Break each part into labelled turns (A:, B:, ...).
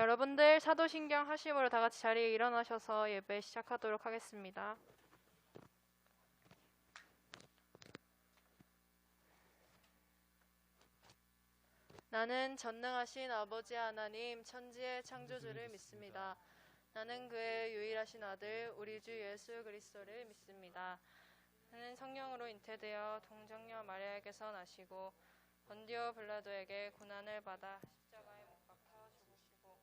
A: 여러분들 사도신경 하심으로 다 같이 자리에 일어나셔서 예배 시작하도록 하겠습니다. 나는 전능하신 아버지 하나님 천지의 창조주를 믿습니다. 나는 그의 유일하신 아들 우리 주 예수 그리스도를 믿습니다. 그는 성령으로 잉태되어 동정녀 마리아에게서 나시고 본디오 빌라도에게 고난을 받아 십자가에 못 박혀 죽으시고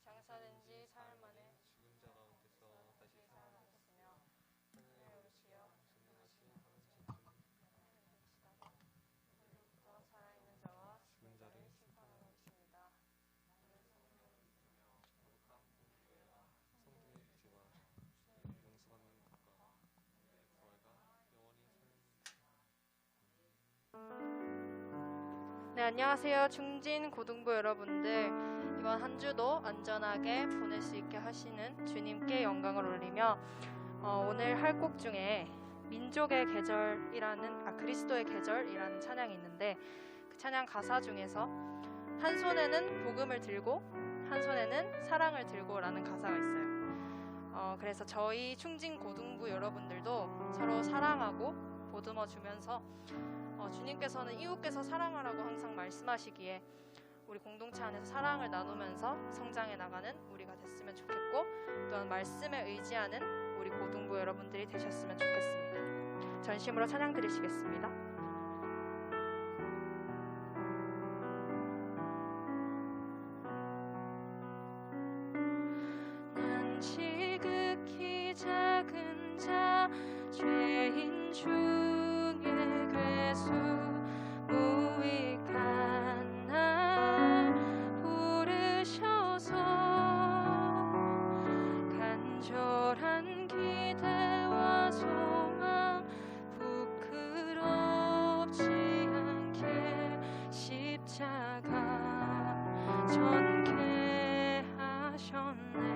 A: 장사된 지 사흘 만에
B: 죽은 자 가운데서 다시 살아나셨으며 하늘에 오르시어
A: 더 살아있는 자와
B: 죽은 자를
A: 심판하러 오십니다.
B: 성도의 죄와 용서받는 것과 부활과 영원히
A: 네, 안녕하세요. 중진 고등부 여러분들, 이번 한 주도 안전하게 보낼 수 있게 하시는 주님께 영광을 올리며 오늘 할 곡 중에 민족의 계절이라는 그리스도의 계절이라는 찬양이 있는데, 그 찬양 가사 중에서 한 손에는 복음을 들고 한 손에는 사랑을 들고라는 가사가 있어요. 그래서 저희 충진 고등부 여러분들도 서로 사랑하고 보듬어 주면서 주님께서는 이웃께서 사랑하라고 항상 말씀하시기에 우리 공동체 안에서 사랑을 나누면서 성장해 나가는 우리가 됐으면 좋겠고, 또한 말씀에 의지하는 우리 고등부 여러분들이 되셨으면 좋겠습니다. 전심으로 찬양 드리시겠습니다. 난 지극히 작은 자 죄인 중에 괴수 무익한 날 부르셔서 간절한 기대와 소망 부끄럽지 않게 십자가 전케 하셨네.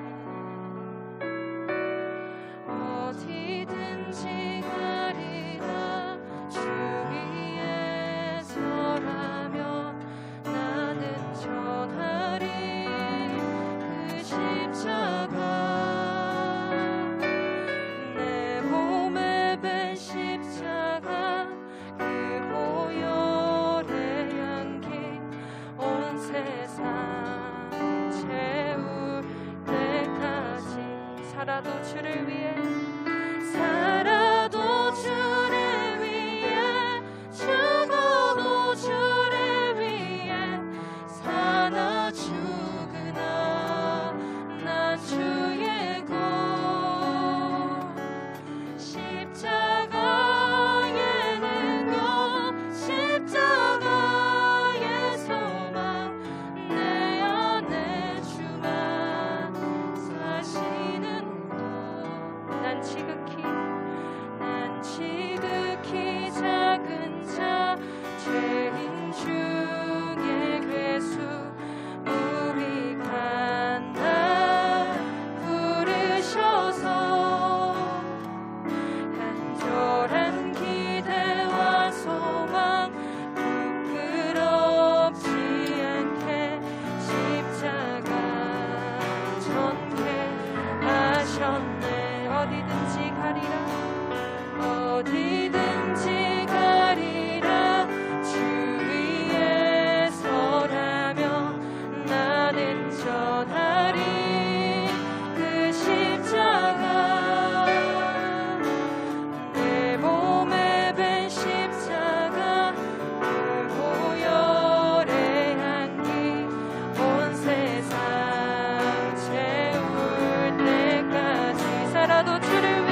A: 어디든지 가리라 주 위에 서라면 나는 전하리 그 십자가. 내 몸에 밴 십자가 그 보혈의 향기 온 세상 채울 때까지 살아도 주를 위해 살아도 주를 위해 죽어도 주를 위해 사나 죽으나 난 주의 것 십자가의 능력 십자가의 소망 내 안에 주만 사시는 것. 난 지극히 작은 자 죄인 중에 괴수 무익한 날 부르셔서 간절한 기대와 소망 부끄럽지 않게 십자가 전케 하셨네. 어디든지 가리라 주 위에 서라면 나는 전하리 그 십자가. 내 몸에 밴 십자가 그 보혈의 향기 온 세상 채울 때까지 살아도 주를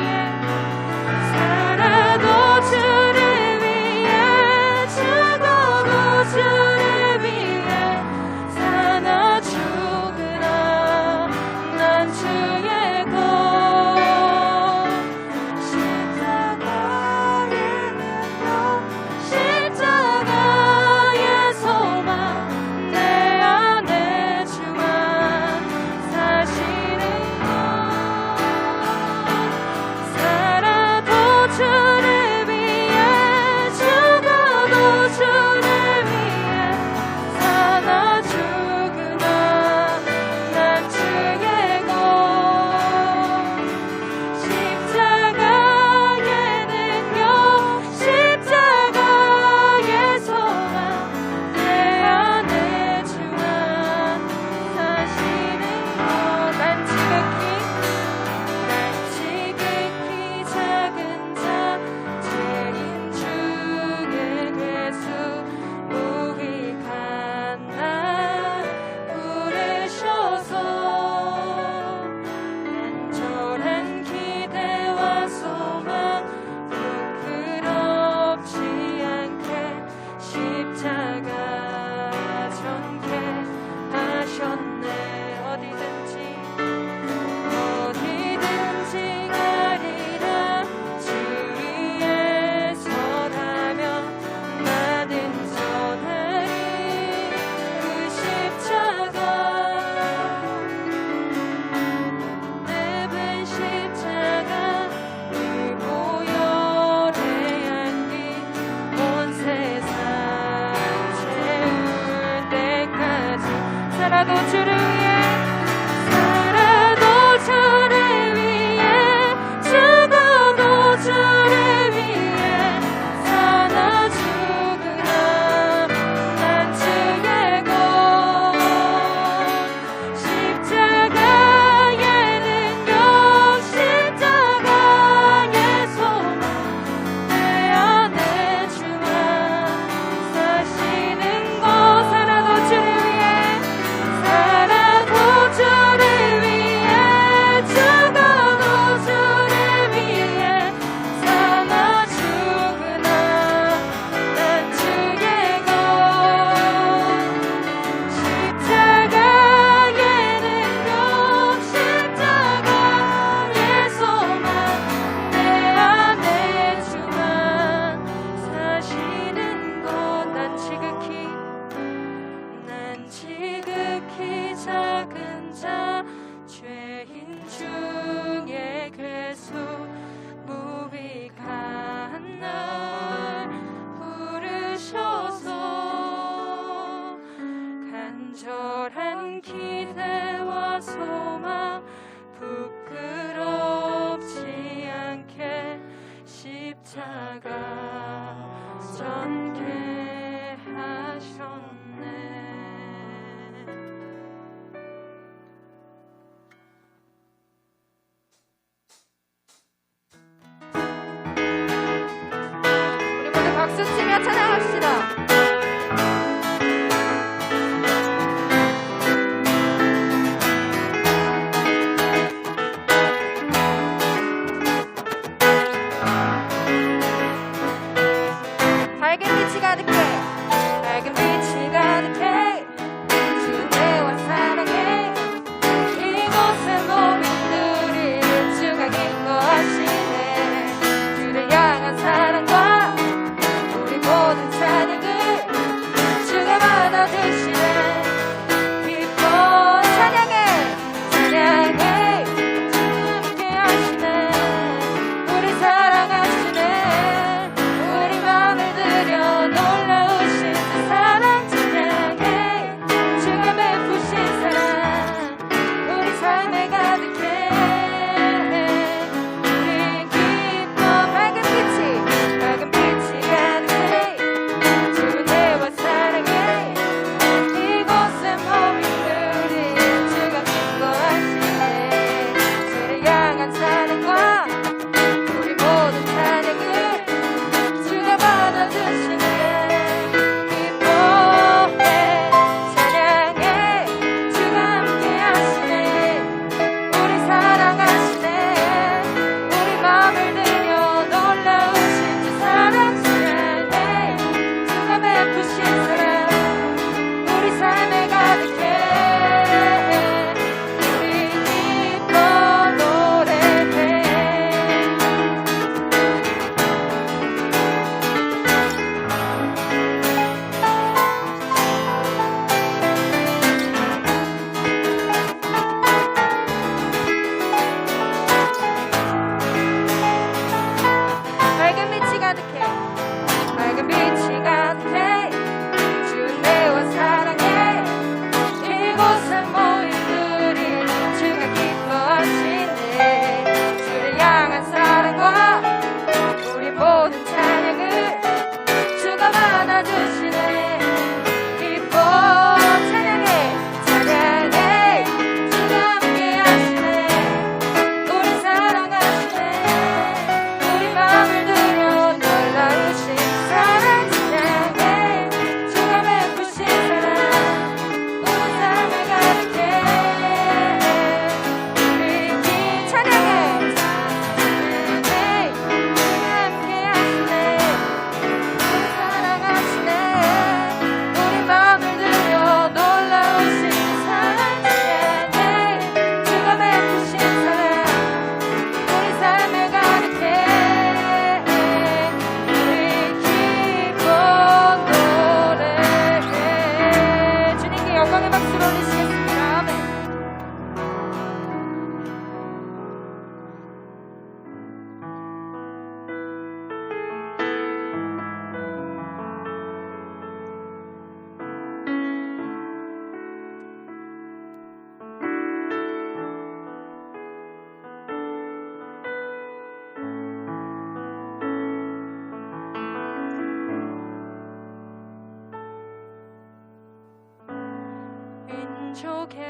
A: 민족의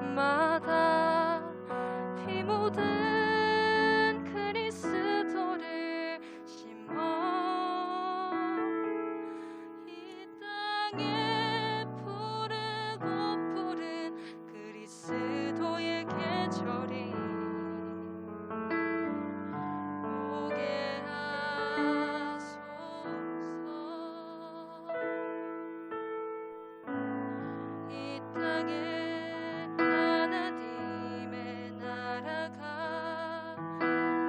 A: 가슴마다 피 묻은 그리스도를 심어 이 땅에 푸르고 푸른 그리스도의 계절이 오게 하소서. 이 땅에 하나님의 나라가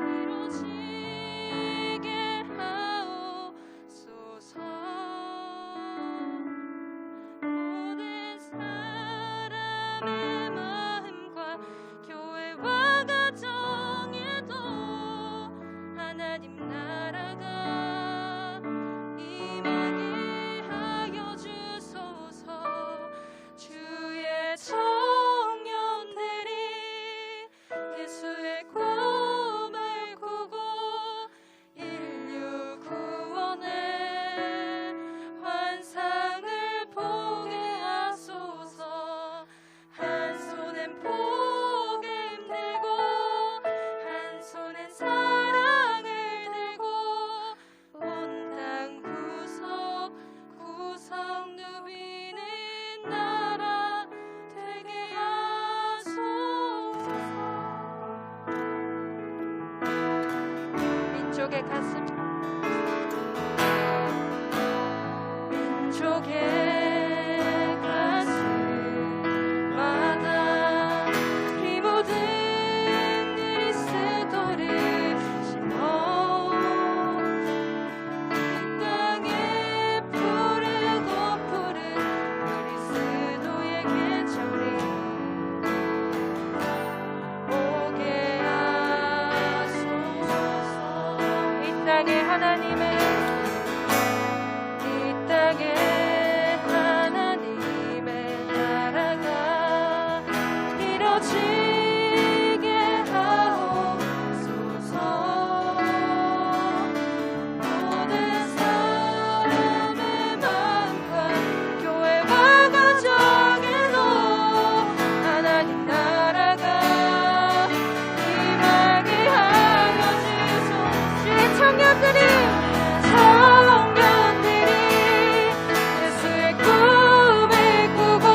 A: 이루어지게 하옵소서. 모든 사람의 마음과 교회와 가정에도 하나님 나라가 임하게 하여 주소서. 주의 청년들이 예수의 꿈을 꾸고 인류 구원의 환상을 보게 하소서. 한 손엔 복음 들고 한 손엔 사랑을 들고 온 땅 구석구석 누비는 나라 되게 하소서. 민족의 가슴 민족의 가슴마다 피 묻은 그리스도를 심어 이 땅에 푸르고 푸른 그리스도의 계절이 오게 하소서. 이 땅에 하나님의 나라가 이루어지게 하옵소서. 모든 사람의 마음과 교회와 가정에도 하나님 나라가 임하게 하여 주소서. 주의 청년들이 예수의 꿈을 꾸고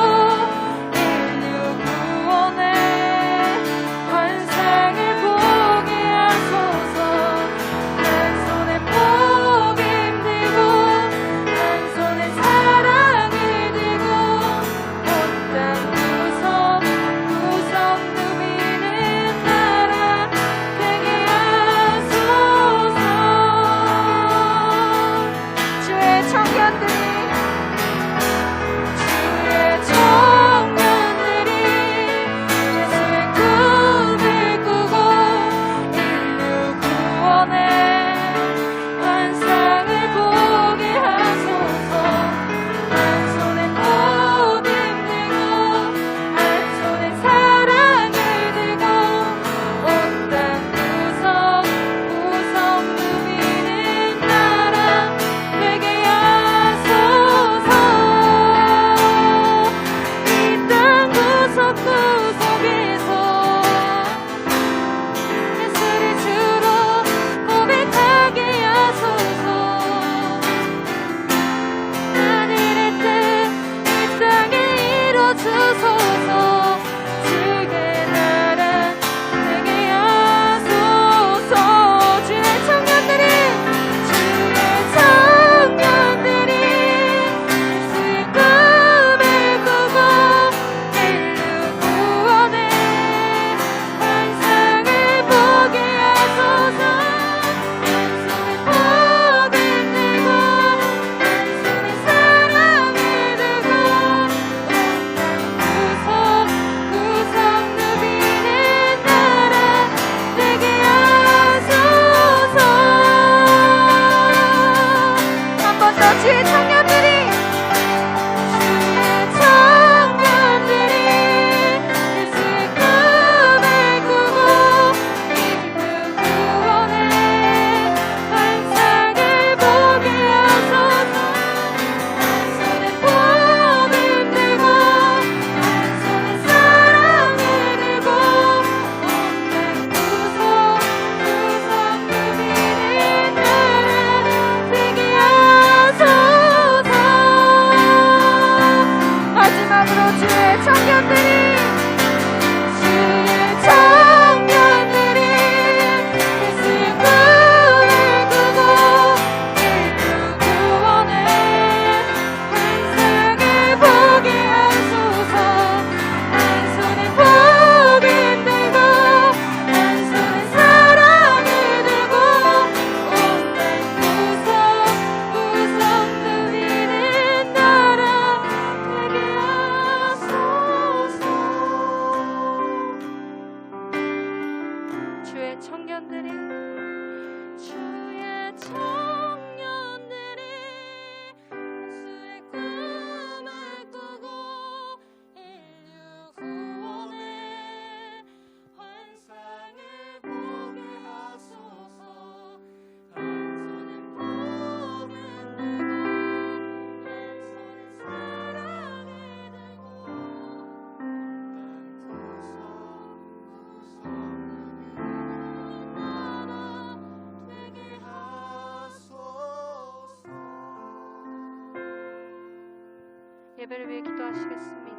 A: 인류 구원의 주의 청년들이 주의 청년들이 예수의 꿈을 꾸고 인류 구원의 환상을 보게 하소서. 한 손에 복을 들고 한 손에 사랑을 들고 온갖 구성 누리는 나라 되게 하소서. 주의 청년들이 예수의 꿈을 꾸고 인류 구원의 환상을 보게 하소서. 한 손에 복을 들고 한 손에 사랑을 들고 구성 나라 되게 하소서. 예배를 위해 기도하시겠습니다.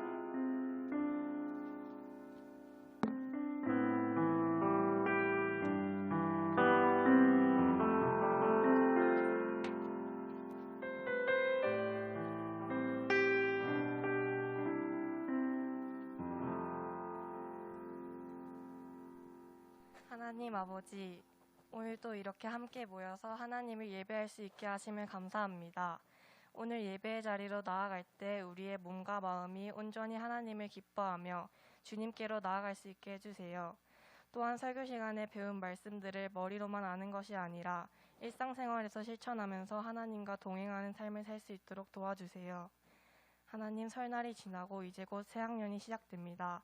C: 하나님 아버지, 오늘도 이렇게 함께 모여서 하나님을 예배할 수 있게 하심을 감사합니다. 오늘 예배의 자리로 나아갈 때 우리의 몸과 마음이 온전히 하나님을 기뻐하며 주님께로 나아갈 수 있게 해주세요. 또한 설교 시간에 배운 말씀들을 머리로만 아는 것이 아니라 일상생활에서 실천하면서 하나님과 동행하는 삶을 살 수 있도록 도와주세요. 하나님, 설날이 지나고 이제 곧 새학년이 시작됩니다.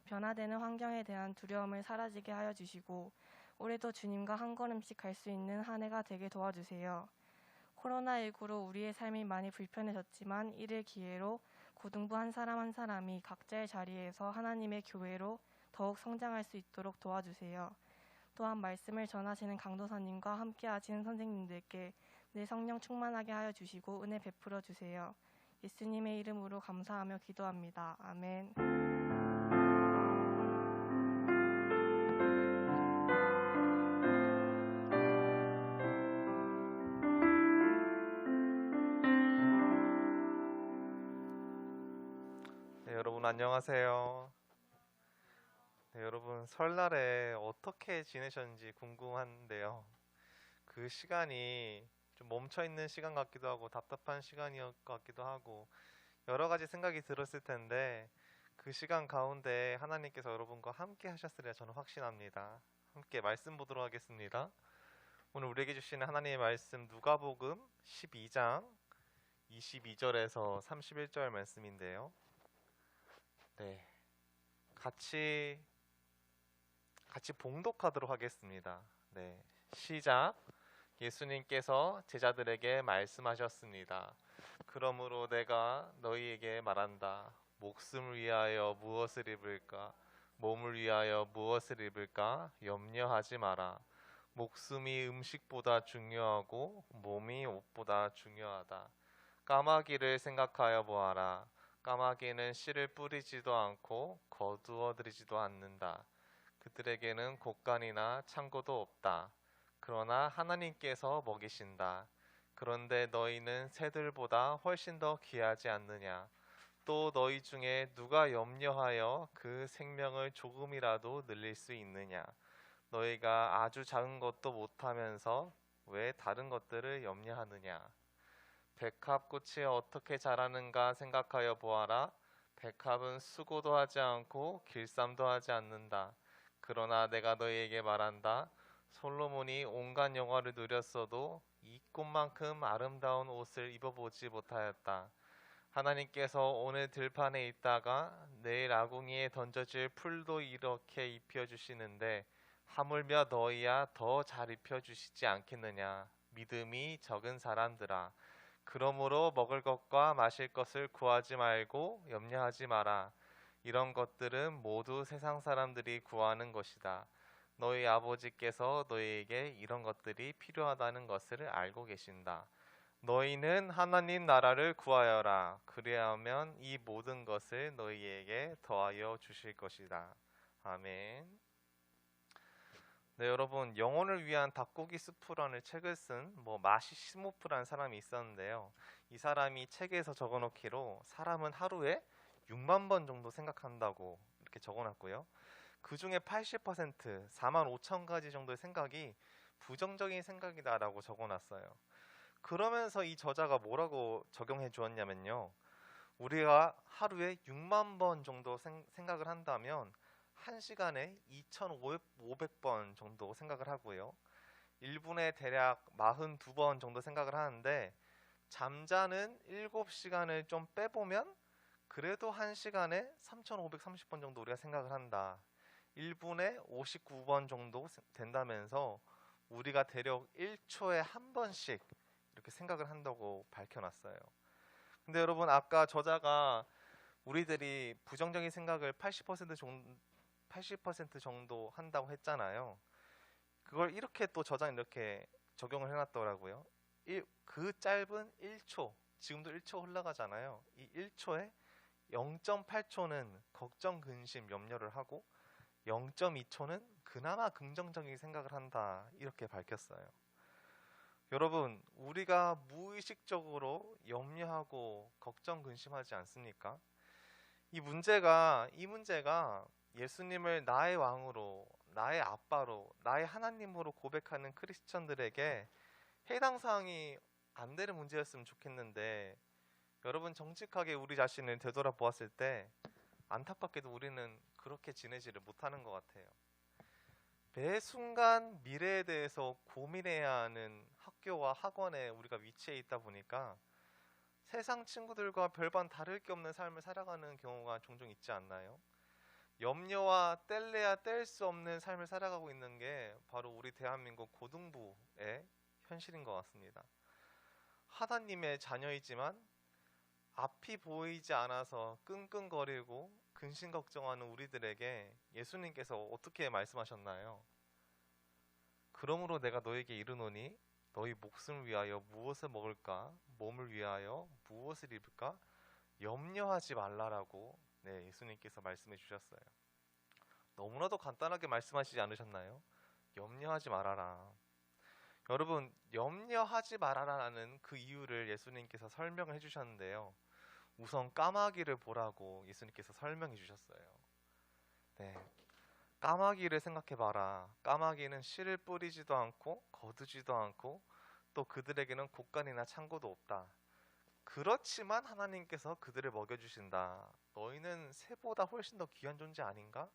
C: 변화되는 환경에 대한 두려움을 사라지게 하여 주시고 올해도 주님과 한 걸음씩 갈 수 있는 한 해가 되게 도와주세요. 코로나19로 우리의 삶이 많이 불편해졌지만 이를 기회로 고등부 한 사람 한 사람이 각자의 자리에서 하나님의 교회로 더욱 성장할 수 있도록 도와주세요. 또한 말씀을 전하시는 강도사님과 함께 하시는 선생님들께 내 성령 충만하게 하여 주시고 은혜 베풀어 주세요. 예수님의 이름으로 감사하며 기도합니다. 아멘.
B: 네, 여러분 안녕하세요. 네, 여러분 설날에 어떻게 지내셨는지 궁금한데요. 그 시간이 좀 멈춰있는 시간 같기도 하고 답답한 시간이었 것 같기도 하고 여러 가지 생각이 들었을 텐데 그 시간 가운데 하나님께서 여러분과 함께 하셨으리라 저는 확신합니다. 함께 말씀 보도록 하겠습니다. 오늘 우리에게 주시는 하나님의 말씀 누가복음 12장 22절에서 31절 말씀인데요. 네, 같이 봉독하도록 하겠습니다. 네, 시작. 예수님께서 제자들에게 말씀하셨습니다. 그러므로 내가 너희에게 말한다. 목숨을 위하여 무엇을 입을까? 몸을 위하여 무엇을 입을까? 염려하지 마라. 목숨이 음식보다 중요하고 몸이 옷보다 중요하다. 까마귀를 생각하여 보아라. 까마귀는 씨를 뿌리지도 않고 거두어들이지도 않는다. 그들에게는 곳간이나 창고도 없다. 그러나 하나님께서 먹이신다. 그런데 너희는 새들보다 훨씬 더 귀하지 않느냐? 또 너희 중에 누가 염려하여 그 생명을 조금이라도 늘릴 수 있느냐? 너희가 아주 작은 것도 못하면서 왜 다른 것들을 염려하느냐? 백합꽃이 어떻게 자라는가 생각하여 보아라. 백합은 수고도 하지 않고 길쌈도 하지 않는다. 그러나 내가 너희에게 말한다. 솔로몬이 온갖 영화를 누렸어도 이 꽃만큼 아름다운 옷을 입어보지 못하였다. 하나님께서 오늘 들판에 있다가 내일 아궁이에 던져질 풀도 이렇게 입혀주시는데 하물며 너희야 더 잘 입혀주시지 않겠느냐. 믿음이 적은 사람들아. 그러므로 먹을 것과 마실 것을 구하지 말고 염려하지 마라. 이런 것들은 모두 세상 사람들이 구하는 것이다. 너희 아버지께서 너희에게 이런 것들이 필요하다는 것을 알고 계신다. 너희는 하나님 나라를 구하여라. 그리하면 이 모든 것을 너희에게 더하여 주실 것이다. 아멘. 네, 여러분, 영혼을 위한 닭고기 스프라는 책을 쓴 마시 시모프라는 사람이 있었는데요. 이 사람이 책에서 적어놓기로 사람은 하루에 6만 번 정도 생각한다고 이렇게 적어놨고요. 그 중에 80%, 4만 5천 가지 정도의 생각이 부정적인 생각이다라고 적어놨어요. 그러면서 이 저자가 뭐라고 적용해 주었냐면요. 우리가 하루에 6만 번 정도 생각을 한다면 1시간에 2,500번 정도 생각을 하고요. 1분에 대략 42번 정도 생각을 하는데 잠자는 7시간을 좀 빼보면 그래도 1시간에 3,530번 정도 우리가 생각을 한다. 1분에 59번 정도 된다면서 우리가 대략 1초에 한 번씩 이렇게 생각을 한다고 밝혀놨어요. 근데 여러분, 아까 저자가 우리들이 부정적인 생각을 80% 정도 한다고 했잖아요. 그걸 이렇게 또 저자는 이렇게 적용을 해놨더라고요. 그 짧은 1초, 지금도 1초 흘러가잖아요. 이 1초에 0.8초는 걱정, 근심, 염려를 하고 0.2초는 그나마 긍정적인 생각을 한다. 이렇게 밝혔어요. 여러분, 우리가 무의식적으로 염려하고 걱정, 근심하지 않습니까? 이 문제가 예수님을 나의 왕으로, 나의 아빠로, 나의 하나님으로 고백하는 크리스천들에게 해당 사항이 안 되는 문제였으면 좋겠는데, 여러분, 정직하게 우리 자신을 되돌아보았을 때 안타깝게도 우리는 그렇게 지내지를 못하는 것 같아요. 매 순간 미래에 대해서 고민해야 하는 학교와 학원에 우리가 위치해 있다 보니까 세상 친구들과 별반 다를 게 없는 삶을 살아가는 경우가 종종 있지 않나요? 염려와 뗄래야 뗄 수 없는 삶을 살아가고 있는 게 바로 우리 대한민국 고등부의 현실인 것 같습니다. 하나님의 자녀이지만 앞이 보이지 않아서 끙끙거리고 근심 걱정하는 우리들에게 예수님께서 어떻게 말씀하셨나요? 그러므로 내가 너에게 이르노니 너희 목숨을 위하여 무엇을 먹을까? 몸을 위하여 무엇을 입을까? 염려하지 말라라고 예수님께서 말씀해 주셨어요. 너무나도 간단하게 말씀하시지 않으셨나요? 염려하지 말아라. 여러분, 염려하지 말아라는 그 이유를 예수님께서 설명을 해주셨는데요. 우선 까마귀를 보라고 예수님께서 설명해 주셨어요. 까마귀를 생각해봐라. 까마귀는 씨를 뿌리지도 않고 거두지도 않고 또 그들에게는 곡간이나 창고도 없다. 그렇지만 하나님께서 그들을 먹여주신다. 너희는 새보다 훨씬 더 귀한 존재 아닌가?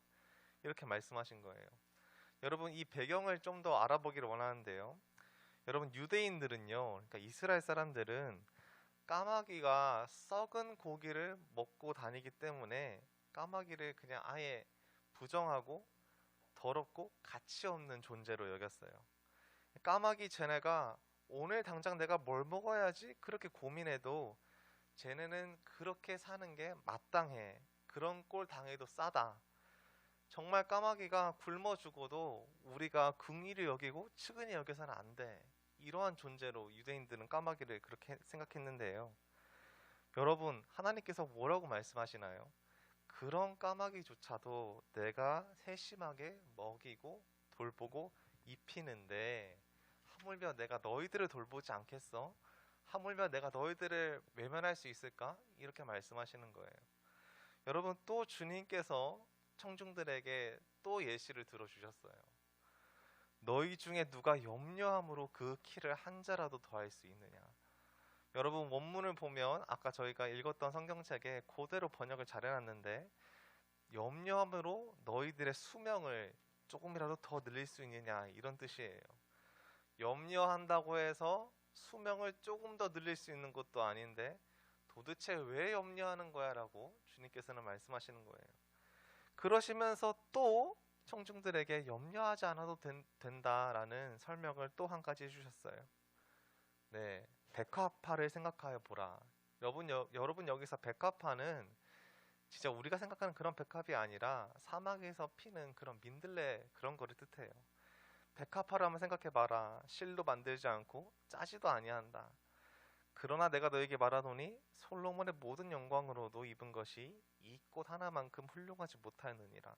B: 이렇게 말씀하신 거예요. 여러분, 이 배경을 좀 더 알아보기를 원하는데요. 여러분, 유대인들은요, 그러니까 이스라엘 사람들은 까마귀가 썩은 고기를 먹고 다니기 때문에 까마귀를 그냥 아예 부정하고 더럽고 가치 없는 존재로 여겼어요. 까마귀 쟤네가 오늘 당장 내가 뭘 먹어야지 그렇게 고민해도 쟤네는 그렇게 사는 게 마땅해. 그런 꼴 당해도 싸다. 정말 까마귀가 굶어 죽어도 우리가 긍휼히 여기고 측은히 여겨서는 안 돼. 이러한 존재로 유대인들은 까마귀를 그렇게 생각했는데요. 여러분, 하나님께서 뭐라고 말씀하시나요? 그런 까마귀조차도 내가 세심하게 먹이고 돌보고 입히는데 하물며 내가 너희들을 돌보지 않겠어? 하물며 내가 너희들을 외면할 수 있을까? 이렇게 말씀하시는 거예요. 여러분, 또 주님께서 청중들에게 또 예시를 들어주셨어요. 너희 중에 누가 염려함으로 그 키를 한 자라도 더할 수 있느냐? 여러분, 원문을 보면 아까 저희가 읽었던 성경책에 그대로 번역을 잘 해놨는데 염려함으로 너희들의 수명을 조금이라도 더 늘릴 수 있느냐, 이런 뜻이에요. 염려한다고 해서 수명을 조금 더 늘릴 수 있는 것도 아닌데 도대체 왜 염려하는 거야? 라고 주님께서는 말씀하시는 거예요. 그러시면서 또 청중들에게 염려하지 않아도 된다라는 설명을 또 한 가지 해주셨어요. 백화파를 생각하여 보라. 여러분, 여기서 백화파는 진짜 우리가 생각하는 그런 백합이 아니라 사막에서 피는 그런 민들레, 그런 거를 뜻해요. 백합화를 한번 생각해봐라. 실로 만들지 않고 짜지도 아니한다. 그러나 내가 너에게 말하노니 솔로몬의 모든 영광으로도 입은 것이 이 꽃 하나만큼 훌륭하지 못하느니라.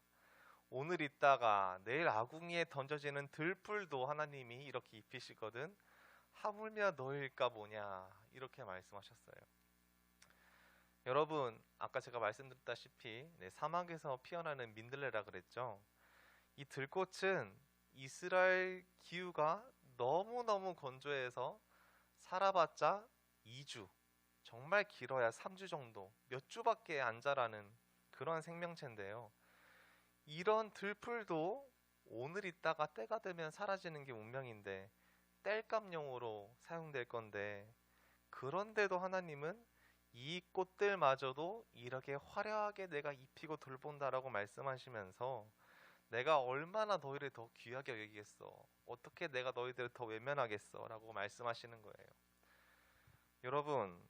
B: 오늘 있다가 내일 아궁이에 던져지는 들풀도 하나님이 이렇게 입히시거든 하물며 너일까 보냐, 이렇게 말씀하셨어요. 여러분, 아까 제가 말씀드렸다시피 사막에서 피어나는 민들레라 그랬죠. 이 들꽃은 이스라엘 기후가 너무너무 건조해서 살아봤자 2주, 정말 길어야 3주 정도, 몇 주밖에 안 자라는 그런 생명체인데요. 이런 들풀도 오늘 있다가 때가 되면 사라지는 게 운명인데 땔감용으로 사용될 건데, 그런데도 하나님은 이 꽃들마저도 이렇게 화려하게 내가 입히고 돌본다라고 말씀하시면서 내가 얼마나 너희를 더 귀하게 여기겠어, 어떻게 내가 너희들을 더 외면하겠어 라고 말씀하시는 거예요. 여러분,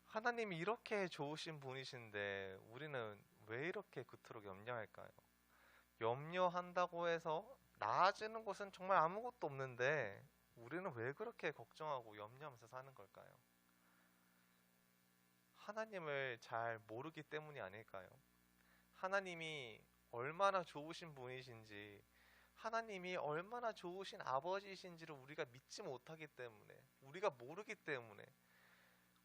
B: 하나님이 이렇게 좋으신 분이신데 우리는 왜 이렇게 그토록 염려할까요? 염려한다고 해서 나아지는 것은 정말 아무것도 없는데 우리는 왜 그렇게 걱정하고 염려하면서 사는 걸까요? 하나님을 잘 모르기 때문이 아닐까요? 하나님이 얼마나 좋으신 분이신지, 하나님이 얼마나 좋으신 아버지이신지를 우리가 믿지 못하기 때문에, 우리가 모르기 때문에,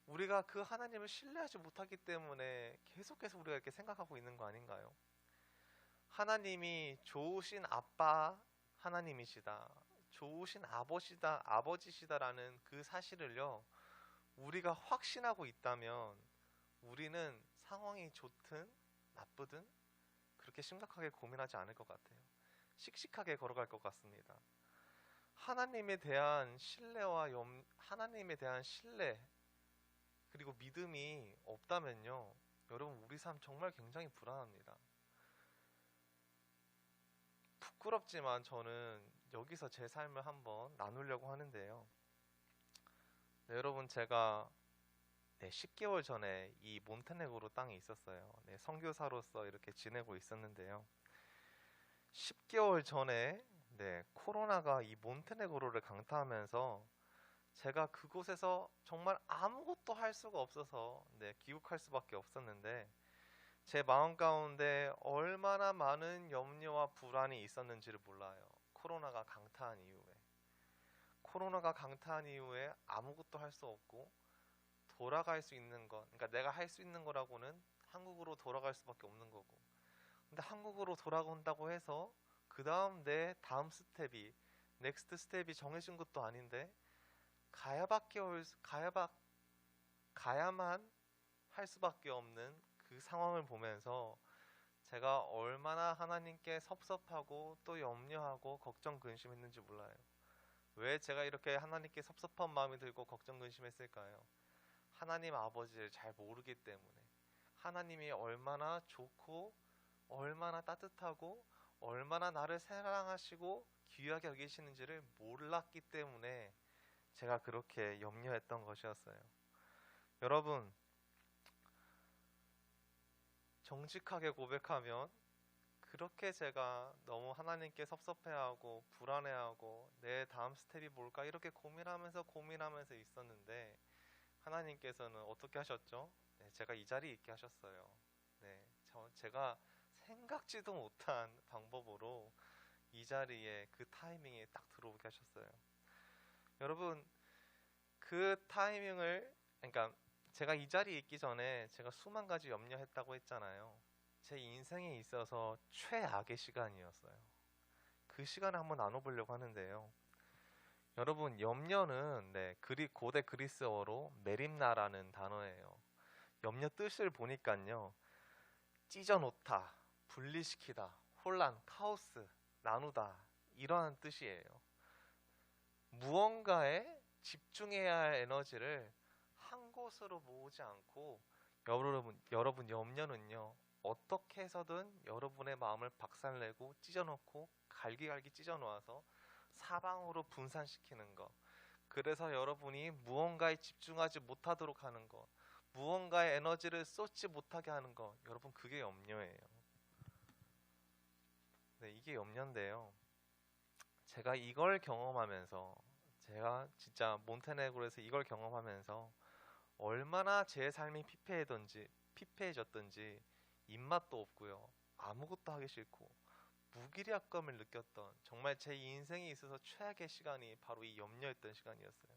B: 우리가 그 하나님을 신뢰하지 못하기 때문에 계속해서 우리가 이렇게 생각하고 있는 거 아닌가요? 하나님이 좋으신 아빠 하나님이시다, 좋으신 아버지시다라는 그 사실을요, 우리가 확신하고 있다면 우리는 상황이 좋든 나쁘든 그렇게 심각하게 고민하지 않을 것 같아요. 씩씩하게 걸어갈 것 같습니다. 하나님에 대한 하나님에 대한 신뢰 그리고 믿음이 없다면요, 여러분, 우리 삶 정말 굉장히 불안합니다. 부끄럽지만 저는 여기서 제 삶을 한번 나누려고 하는데요. 네, 여러분, 제가 10개월 전에 이 몬테네그로 땅에 있었어요. 선교사로서 이렇게 지내고 있었는데요. 10개월 전에 코로나가 이 몬테네그로를 강타하면서 제가 그곳에서 정말 아무것도 할 수가 없어서 귀국할 수밖에 없었는데, 제 마음 가운데 얼마나 많은 염려와 불안이 있었는지를 몰라요. 코로나가 강타한 이후에 아무것도 할 수 없고 돌아갈 수 있는 것, 그러니까 내가 할 수 있는 거라고는 한국으로 돌아갈 수밖에 없는 거고, 근데 한국으로 돌아간다고 해서 그 다음 내 다음 스텝이, 넥스트 스텝이 정해진 것도 아닌데 가야만 할 수밖에 없는 그 상황을 보면서 제가 얼마나 하나님께 섭섭하고 또 염려하고 걱정 근심했는지 몰라요. 왜 제가 이렇게 하나님께 섭섭한 마음이 들고 걱정 근심했을까요? 하나님 아버지를 잘 모르기 때문에, 하나님이 얼마나 좋고 얼마나 따뜻하고 얼마나 나를 사랑하시고 귀하게 여기시는지를 몰랐기 때문에 제가 그렇게 염려했던 것이었어요. 여러분, 정직하게 고백하면 그렇게 제가 너무 하나님께 섭섭해하고 불안해하고 내 다음 스텝이 뭘까 이렇게 고민하면서 있었는데, 하나님께서는 어떻게 하셨죠? 제가 이 자리에 있게 하셨어요. 제가 생각지도 못한 방법으로 이 자리에 그 타이밍에 딱 들어오게 하셨어요. 여러분, 그 타이밍을, 그러니까 제가 이 자리에 있기 전에 제가 수만 가지 염려했다고 했잖아요. 제 인생에 있어서 최악의 시간이었어요. 그 시간을 한번 나눠보려고 하는데요. 여러분, 염려는 고대 그리스어로 메림나라는 단어예요. 염려 뜻을 보니까요, 찢어놓다, 분리시키다, 혼란, 카오스, 나누다, 이러한 뜻이에요. 무언가에 집중해야 할 에너지를 한 곳으로 모으지 않고, 여러분 염려는요, 어떻게 해서든 여러분의 마음을 박살내고 찢어놓고 갈기갈기 찢어놓아서 사방으로 분산시키는 것, 그래서 여러분이 무언가에 집중하지 못하도록 하는 것, 무언가의 에너지를 쏟지 못하게 하는 것, 여러분, 그게 염려예요. 이게 염려인데요, 제가 이걸 경험하면서 제가 진짜 몬테네그로에서 이걸 경험하면서 얼마나 제 삶이 피폐해졌던지 입맛도 없고요. 아무것도 하기 싫고 무기력감을 느꼈던 정말 제 인생에 있어서 최악의 시간이 바로 이 염려했던 시간이었어요.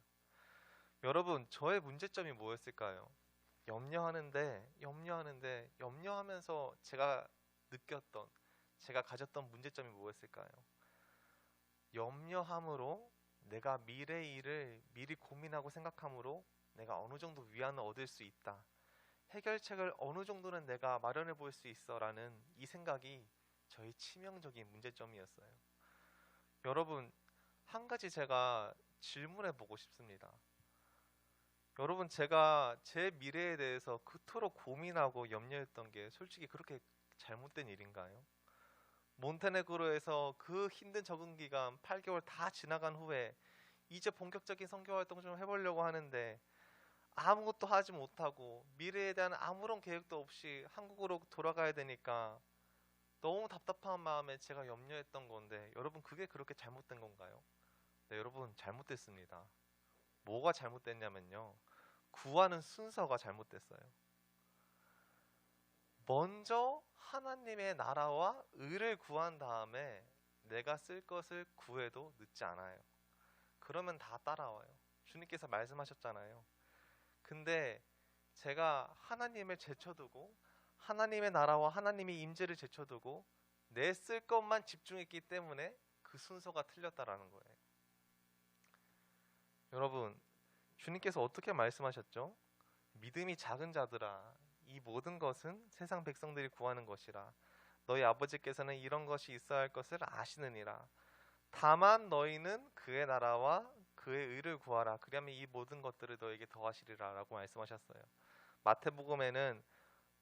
B: 여러분, 저의 문제점이 뭐였을까요? 염려하면서 제가 느꼈던, 제가 가졌던 문제점이 뭐였을까요? 염려함으로 내가 미래의 일을 미리 고민하고 생각함으로 내가 어느 정도 위안을 얻을 수 있다. 해결책을 어느 정도는 내가 마련해 볼 수 있어 라는 이 생각이 저의 치명적인 문제점이었어요. 여러분, 한 가지 제가 질문해 보고 싶습니다. 여러분, 제가 제 미래에 대해서 그토록 고민하고 염려했던 게 솔직히 그렇게 잘못된 일인가요? 몬테네그로에서 그 힘든 적응 기간 8개월 다 지나간 후에 이제 본격적인 선교 활동 좀 해보려고 하는데 아무것도 하지 못하고 미래에 대한 아무런 계획도 없이 한국으로 돌아가야 되니까 너무 답답한 마음에 제가 염려했던 건데 여러분, 그게 그렇게 잘못된 건가요? 네, 여러분, 잘못됐습니다. 뭐가 잘못됐냐면요, 구하는 순서가 잘못됐어요. 먼저 하나님의 나라와 의를 구한 다음에 내가 쓸 것을 구해도 늦지 않아요. 그러면 다 따라와요. 주님께서 말씀하셨잖아요. 근데 제가 하나님을 제쳐두고 하나님의 나라와 하나님의 임재를 제쳐두고 내 쓸 것만 집중했기 때문에 그 순서가 틀렸다라는 거예요. 여러분, 주님께서 어떻게 말씀하셨죠? 믿음이 작은 자들아, 이 모든 것은 세상 백성들이 구하는 것이라. 너희 아버지께서는 이런 것이 있어야 할 것을 아시느니라. 다만 너희는 그의 나라와 그의 의를 구하라. 그러면 이 모든 것들을 너에게 더하시리라 라고 말씀하셨어요. 마태복음에는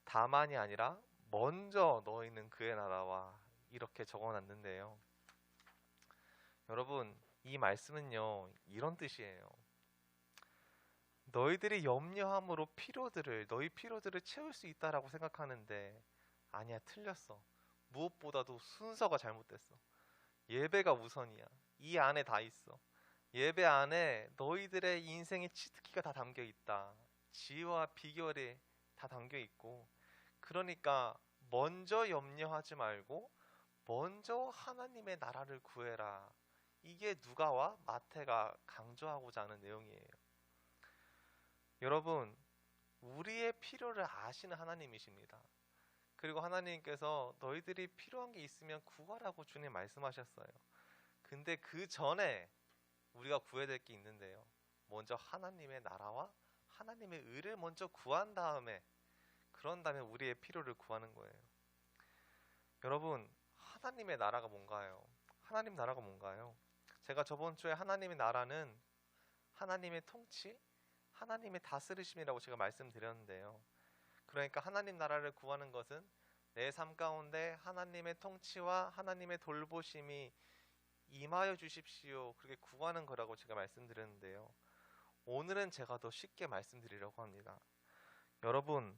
B: 다만이 아니라 먼저 너희는 그의 나라와 이렇게 적어놨는데요. 여러분, 이 말씀은요, 이런 뜻이에요. 너희들이 염려함으로 너희 필요들을 채울 수 있다라고 생각하는데 아니야, 틀렸어. 무엇보다도 순서가 잘못됐어. 예배가 우선이야. 이 안에 다 있어. 예배 안에 너희들의 인생의 치트키가 다 담겨 있다. 지혜와 비결이 다 담겨 있고, 그러니까 먼저 염려하지 말고 먼저 하나님의 나라를 구해라. 이게 누가와 마태가 강조하고자 하는 내용이에요. 여러분, 우리의 필요를 아시는 하나님이십니다. 그리고 하나님께서 너희들이 필요한 게 있으면 구하라고 주님 말씀하셨어요. 근데 그 전에 우리가 구해야 될 게 있는데요. 먼저 하나님의 나라와 하나님의 의를 먼저 구한 다음에, 그런 다음에 우리의 필요를 구하는 거예요. 여러분, 하나님의 나라가 뭔가요? 하나님 나라가 뭔가요? 제가 저번 주에 하나님의 나라는 하나님의 통치, 하나님의 다스리심이라고 제가 말씀드렸는데요. 그러니까 하나님 나라를 구하는 것은 내 삶 가운데 하나님의 통치와 하나님의 돌보심이 임하여 주십시오, 그렇게 구하는 거라고 제가 말씀드렸는데요. 오늘은 제가 더 쉽게 말씀드리려고 합니다. 여러분,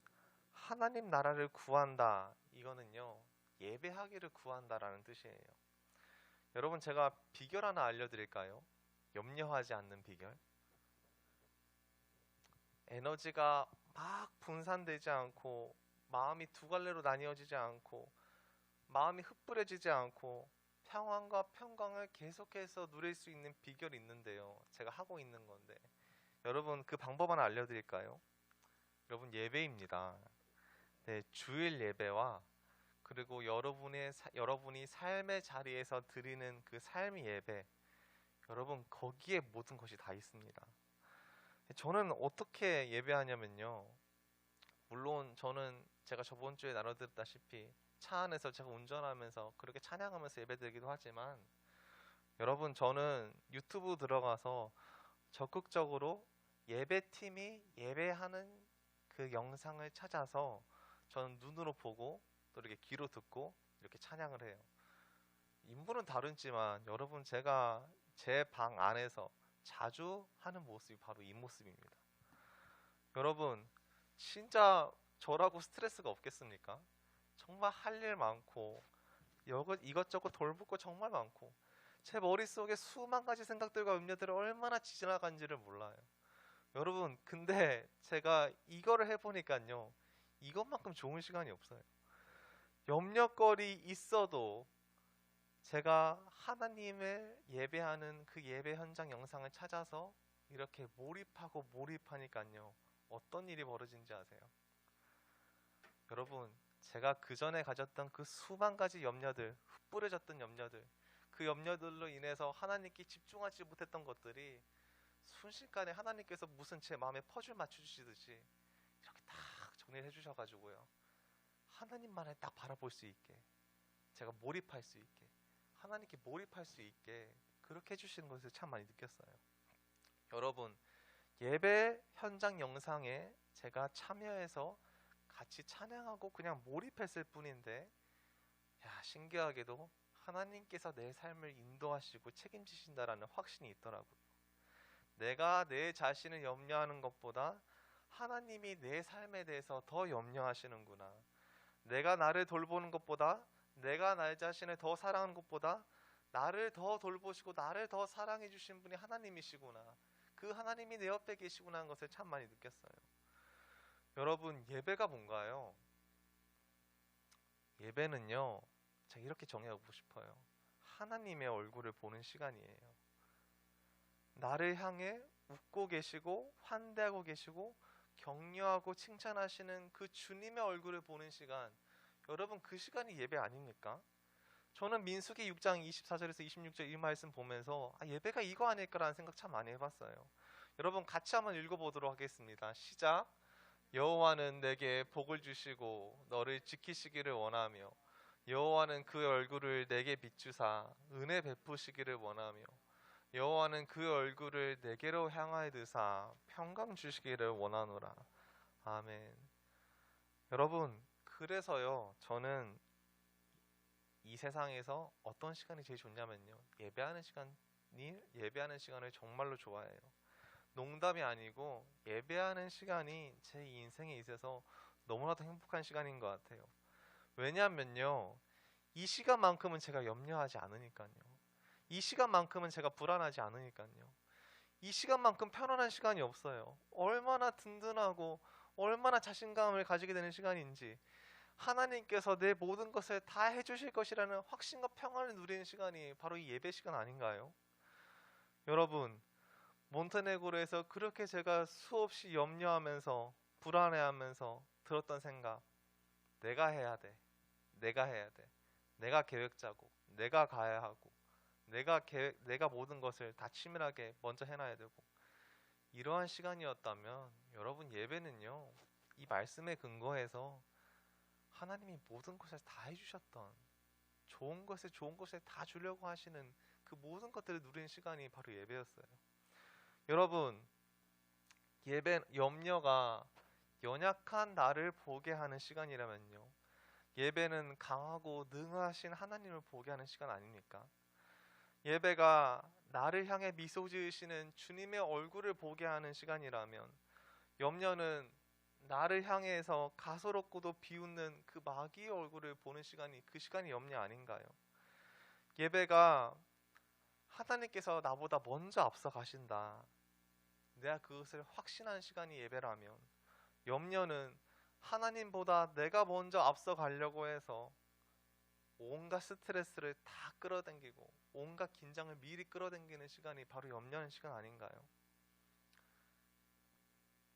B: 하나님 나라를 구한다, 이거는요, 예배하기를 구한다라는 뜻이에요. 여러분, 제가 비결 하나 알려드릴까요? 염려하지 않는 비결. 에너지가 막 분산되지 않고 마음이 두 갈래로 나뉘어지지 않고 마음이 흩뿌려지지 않고 평안과 평강을 계속해서 누릴 수 있는 비결이 있는데요. 제가 하고 있는 건데, 여러분, 그 방법 하나 알려드릴까요? 여러분, 예배입니다. 네, 주일 예배와 그리고 여러분이 삶의 자리에서 드리는 그 삶의 예배, 여러분, 거기에 모든 것이 다 있습니다. 저는 어떻게 예배하냐면요, 물론 저는 제가 저번 주에 나눠드렸다시피 차 안에서 제가 운전하면서 그렇게 찬양하면서 예배드리기도 하지만, 여러분, 저는 유튜브 들어가서 적극적으로 예배팀이 예배하는 그 영상을 찾아서 저는 눈으로 보고 또 이렇게 귀로 듣고 이렇게 찬양을 해요. 인물은 다르지만 여러분, 제가 제 방 안에서 자주 하는 모습이 바로 이 모습입니다. 여러분, 진짜 저라고 스트레스가 없겠습니까? 정말 할 일 많고 이것저것 돌볼 거 정말 많고 제 머릿속에 수만 가지 생각들과 염려들이 얼마나 지나간지를 몰라요. 여러분, 근데 제가 이거를 해보니까요, 이것만큼 좋은 시간이 없어요. 염려거리 있어도 제가 하나님을 예배하는 그 예배 현장 영상을 찾아서 이렇게 몰입하니까요, 어떤 일이 벌어진지 아세요? 여러분, 제가 그 전에 가졌던 그 수만 가지 염려들, 흩뿌려졌던 염려들, 그 염려들로 인해서 하나님께 집중하지 못했던 것들이 순식간에 하나님께서 무슨 제 마음에 퍼즐 맞춰주시듯이 이렇게 딱 정리를 해주셔가지고요, 하나님만을 딱 바라볼 수 있게, 제가 몰입할 수 있게, 하나님께 몰입할 수 있게 그렇게 해주시는 것을 참 많이 느꼈어요. 여러분, 예배 현장 영상에 제가 참여해서 같이 찬양하고 그냥 몰입했을 뿐인데, 신기하게도 하나님께서 내 삶을 인도하시고 책임지신다라는 확신이 있더라고요. 내가 내 자신을 염려하는 것보다 하나님이 내 삶에 대해서 더 염려하시는구나. 내가 나를 돌보는 것보다, 내가 나 자신을 더 사랑하는 것보다 나를 더 돌보시고 나를 더 사랑해 주신 분이 하나님이시구나. 그 하나님이 내 옆에 계시구나 하는 것을 참 많이 느꼈어요. 여러분, 예배가 뭔가요? 예배는요, 제가 이렇게 정의하고 싶어요. 하나님의 얼굴을 보는 시간이에요. 나를 향해 웃고 계시고 환대하고 계시고 격려하고 칭찬하시는 그 주님의 얼굴을 보는 시간, 여러분, 그 시간이 예배 아닙니까? 저는 민수기 6장 24절에서 26절 이 말씀 보면서 예배가 이거 아닐까라는 생각 참 많이 해봤어요. 여러분, 같이 한번 읽어보도록 하겠습니다. 시작. 여호와는 내게 복을 주시고 너를 지키시기를 원하며, 여호와는 그 얼굴을 내게 비추사 은혜 베푸시기를 원하며, 여호와는 그 얼굴을 내게로 향하여 드사 평강 주시기를 원하노라. 아멘. 여러분, 그래서요, 저는 이 세상에서 어떤 시간이 제일 좋냐면요, 예배하는 시간을 정말로 좋아해요. 농담이 아니고 예배하는 시간이 제 인생에 있어서 너무나도 행복한 시간인 것 같아요. 왜냐하면요, 이 시간만큼은 제가 염려하지 않으니까요. 이 시간만큼은 제가 불안하지 않으니까요. 이 시간만큼 편안한 시간이 없어요. 얼마나 든든하고 얼마나 자신감을 가지게 되는 시간인지, 하나님께서 내 모든 것을 다 해주실 것이라는 확신과 평안을 누리는 시간이 바로 이 예배 시간 아닌가요? 여러분, 몬테네그로에서 그렇게 제가 수없이 염려하면서 불안해하면서 들었던 생각, 내가 해야 돼, 내가 계획 짜고, 내가 가야 하고, 내가 모든 것을 다 치밀하게 먼저 해놔야 되고, 이러한 시간이었다면 여러분, 예배는요, 이 말씀에 근거해서 하나님이 모든 것을 다 해주셨던, 좋은 것을 다 주려고 하시는 그 모든 것들을 누리는 시간이 바로 예배였어요. 여러분, 염려가 연약한 나를 보게 하는 시간이라면요, 예배는 강하고 능하신 하나님을 보게 하는 시간 아닙니까? 예배가 나를 향해 미소 지으시는 주님의 얼굴을 보게 하는 시간이라면, 염려는 나를 향해서 가소롭고도 비웃는 그 마귀의 얼굴을 보는 시간이, 그 시간이 염려 아닌가요? 예배가 하나님께서 나보다 먼저 앞서 가신다, 내가 그것을 확신하는 시간이 예배라면, 염려는 하나님보다 내가 먼저 앞서 가려고 해서 온갖 스트레스를 다 끌어당기고 온갖 긴장을 미리 끌어당기는 시간이 바로 염려하는 시간 아닌가요?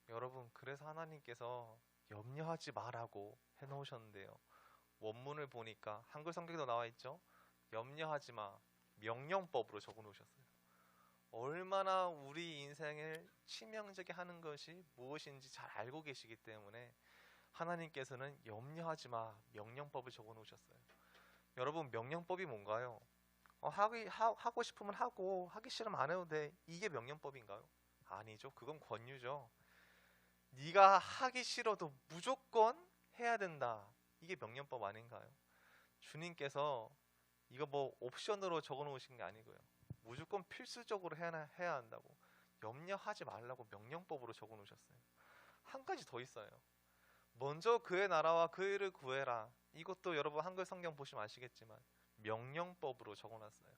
B: 여러분, 그래서 하나님께서 염려하지 마라고 해놓으셨는데요, 원문을 보니까 한글 성경에도 나와 있죠. 염려하지 마, 명령법으로 적어 놓으셨어요. 얼마나 우리 인생을 치명적이 하는 것이 무엇인지 잘 알고 계시기 때문에 하나님께서는 염려하지 마, 명령법을 적어 놓으셨어요. 여러분, 명령법이 뭔가요? 하고 싶으면 하고, 하기 싫으면 안 해도 돼, 이게 명령법인가요? 아니죠. 그건 권유죠. 네가 하기 싫어도 무조건 해야 된다, 이게 명령법 아닌가요? 주님께서 이거 뭐 옵션으로 적어 놓으신 게 아니고요, 무조건 필수적으로 해야 한다고, 염려하지 말라고 명령법으로 적어 놓으셨어요. 한 가지 더 있어요. 먼저 그의 나라와 그 일을 구해라, 이것도 여러분 한글 성경 보시면 아시겠지만 명령법으로 적어 놨어요.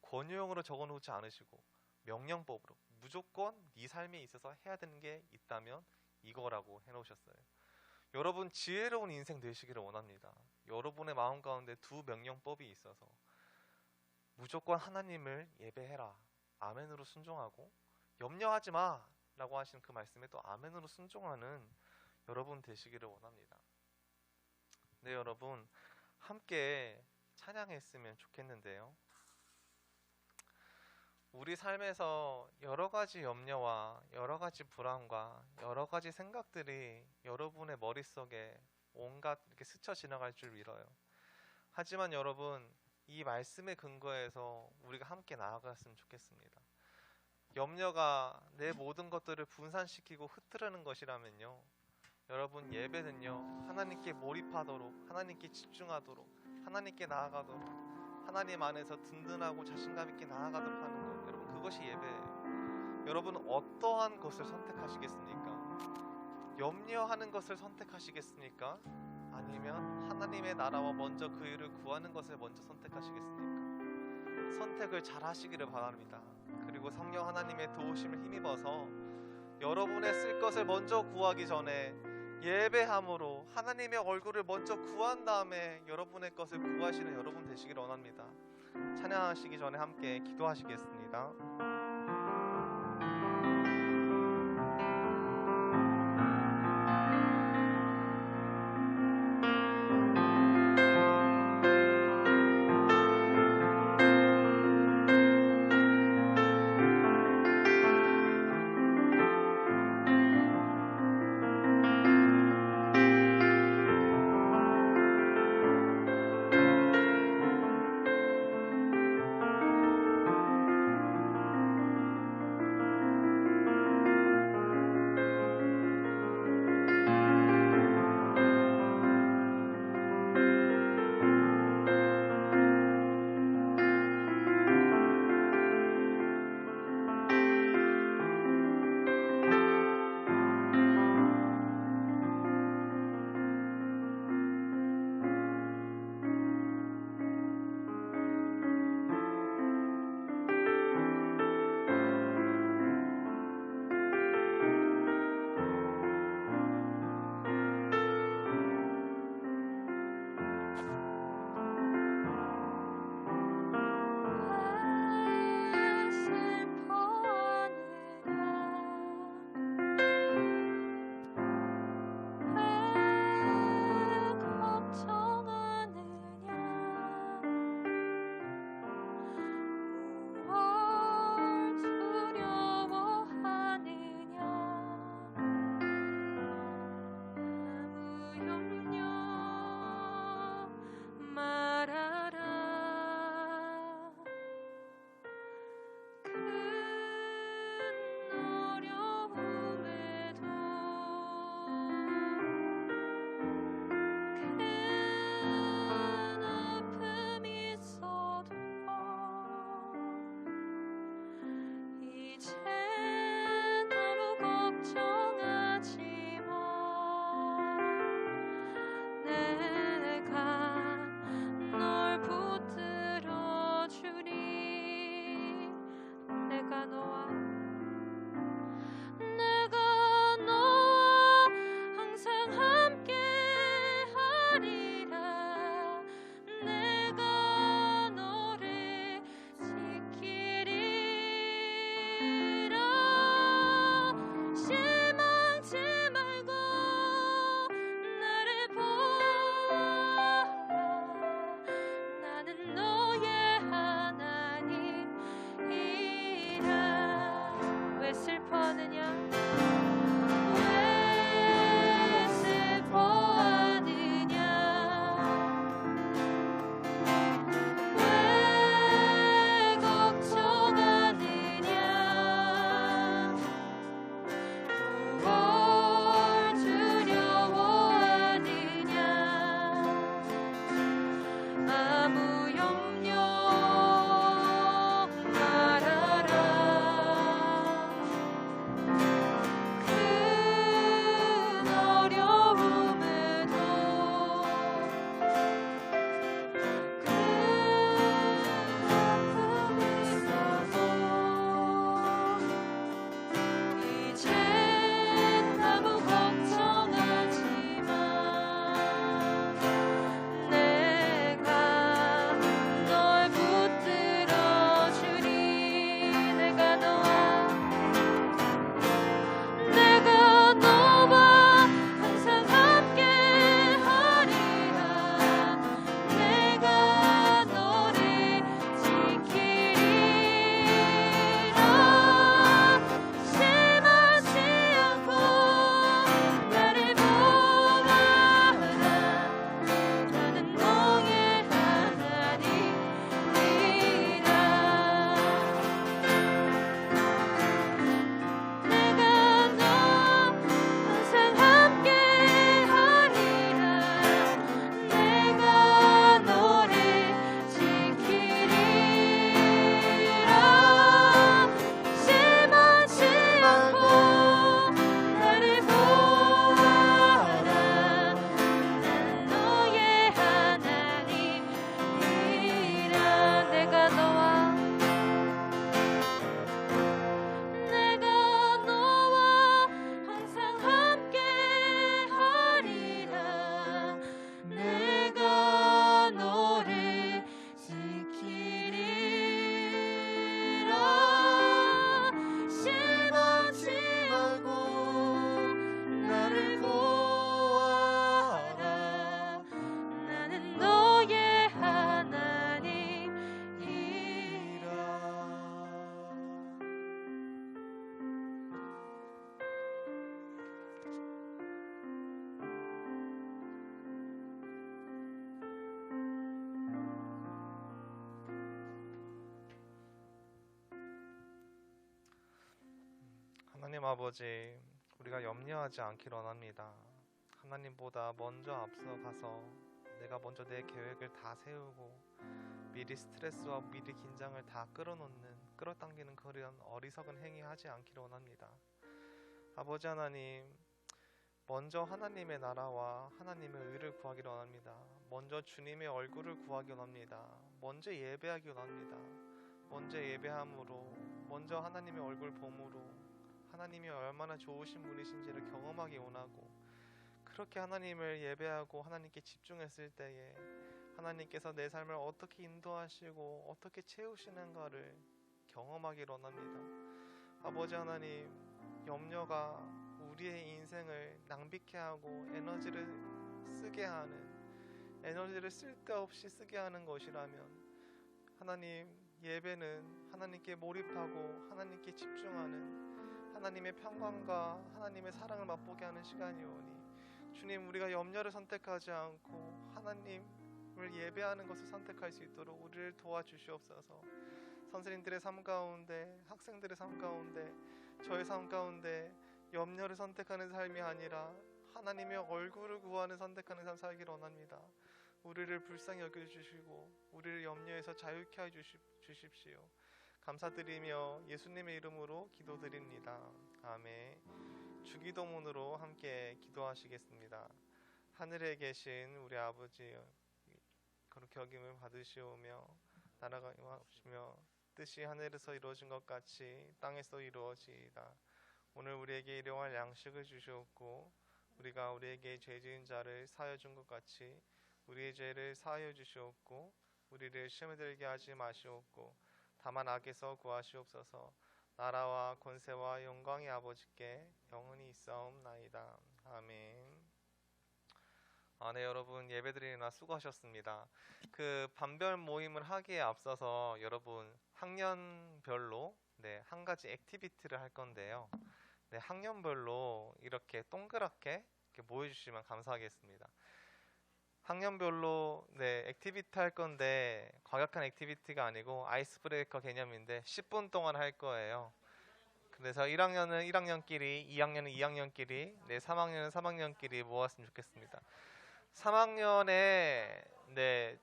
B: 권유형으로 적어놓지 않으시고 명령법으로 무조건 네 삶에 있어서 해야 되는 게 있다면 이거라고 해놓으셨어요. 여러분 지혜로운 인생 되시기를 원합니다. 여러분의 마음 가운데 두 명령법이 있어서 무조건 하나님을 예배해라, 아멘으로 순종하고, 염려하지 마 라고 하신 그 말씀에 또 아멘으로 순종하는 여러분 되시기를 원합니다. 네, 여러분 함께 찬양했으면 좋겠는데요. 우리 삶에서 여러 가지 염려와 여러 가지 불안과 여러 가지 생각들이 여러분의 머릿속에 온갖 이렇게 스쳐 지나갈 줄 믿어요. 하지만 여러분, 이 말씀의 근거에서 우리가 함께 나아갔으면 좋겠습니다. 염려가 내 모든 것들을 분산시키고 흩트르는 것이라면요, 여러분 예배는요, 하나님께 몰입하도록, 하나님께 집중하도록, 하나님께 나아가도록, 하나님 안에서 든든하고 자신감 있게 나아가도록 하는 것, 여러분 그것이 예배예요. 여러분 어떠한 것을 선택하시겠습니까? 염려하는 것을 선택하시겠습니까? 아니면 하나님의 나라와 먼저 그 일을 구하는 것을 먼저 선택하시겠습니까? 선택을 잘 하시기를 바랍니다. 그리고 성령 하나님의 도우심을 힘입어서 여러분의 쓸 것을 먼저 구하기 전에 예배함으로 하나님의 얼굴을 먼저 구한 다음에 여러분의 것을 구하시는 여러분 되시기를 원합니다. 찬양하시기 전에 함께 기도하시겠습니다. 하나님 아버지, 우리가 염려하지 않기를 원합니다. 하나님보다 먼저 앞서가서 내가 먼저 내 계획을 다 세우고 미리 스트레스와 미리 긴장을 다 끌어당기는 그런 어리석은 행위 하지 않기를 원합니다. 아버지 하나님, 먼저 하나님의 나라와 하나님의 의를 구하기를 원합니다. 먼저 주님의 얼굴을 구하기 원합니다. 먼저 예배하기 원합니다. 먼저 예배함으로, 먼저 하나님의 얼굴 봄으로 하나님이 얼마나 좋으신 분이신지를 경험하기 원하고, 그렇게 하나님을 예배하고 하나님께 집중했을 때에 하나님께서 내 삶을 어떻게 인도하시고 어떻게 채우시는가를 경험하기를 원합니다. 아버지 하나님, 염려가 우리의 인생을 낭비케 하고 에너지를 쓸데없이 쓰게 하는 것이라면, 하나님, 예배는 하나님께 몰입하고 하나님께 집중하는 하나님의 평강과 하나님의 사랑을 맛보게 하는 시간이오니, 주님, 우리가 염려를 선택하지 않고 하나님을 예배하는 것을 선택할 수 있도록 우리를 도와주시옵소서. 선생님들의 삶 가운데, 학생들의 삶 가운데, 저의 삶 가운데 염려를 선택하는 삶이 아니라 하나님의 얼굴을 구하는 선택하는 삶 살기를 원합니다. 우리를 불쌍히 여겨주시고 우리를 염려에서 자유케 해 주십시오. 감사드리며 예수님의 이름으로 기도드립니다. 아멘. 주기도문으로 함께 기도하시겠습니다. 하늘에 계신 우리 아버지, 그렇게 여김을 받으시오며 나라가 임하시며 뜻이 하늘에서 이루어진 것 같이 땅에서 이루어지이다. 오늘 우리에게 일용할 양식을 주시옵고, 우리가 우리에게 죄 지은 자를 사하여 준 것 같이 우리의 죄를 사하여 주시옵고, 우리를 시험에 들게 하지 마시옵고 다만 악에서 구하시옵소서. 나라와 권세와 영광이 아버지께 영원히 있사옵나이다. 아멘. 네, 여러분, 예배드리느라 수고하셨습니다. 그 반별 모임을 하기에 앞서서 여러분 학년별로 한 가지 액티비티를 할 건데요. 학년별로 이렇게 동그랗게 이렇게 모여주시면 감사하겠습니다. 학년별로 액티비티 할 건데, 과격한 액티비티가 아니고 아이스 브레이커 개념인데 10분 동안 할 거예요. 그래서 1학년은 1학년끼리, 2학년은 2학년끼리, 3학년은 3학년끼리 모았으면 좋겠습니다. 3학년에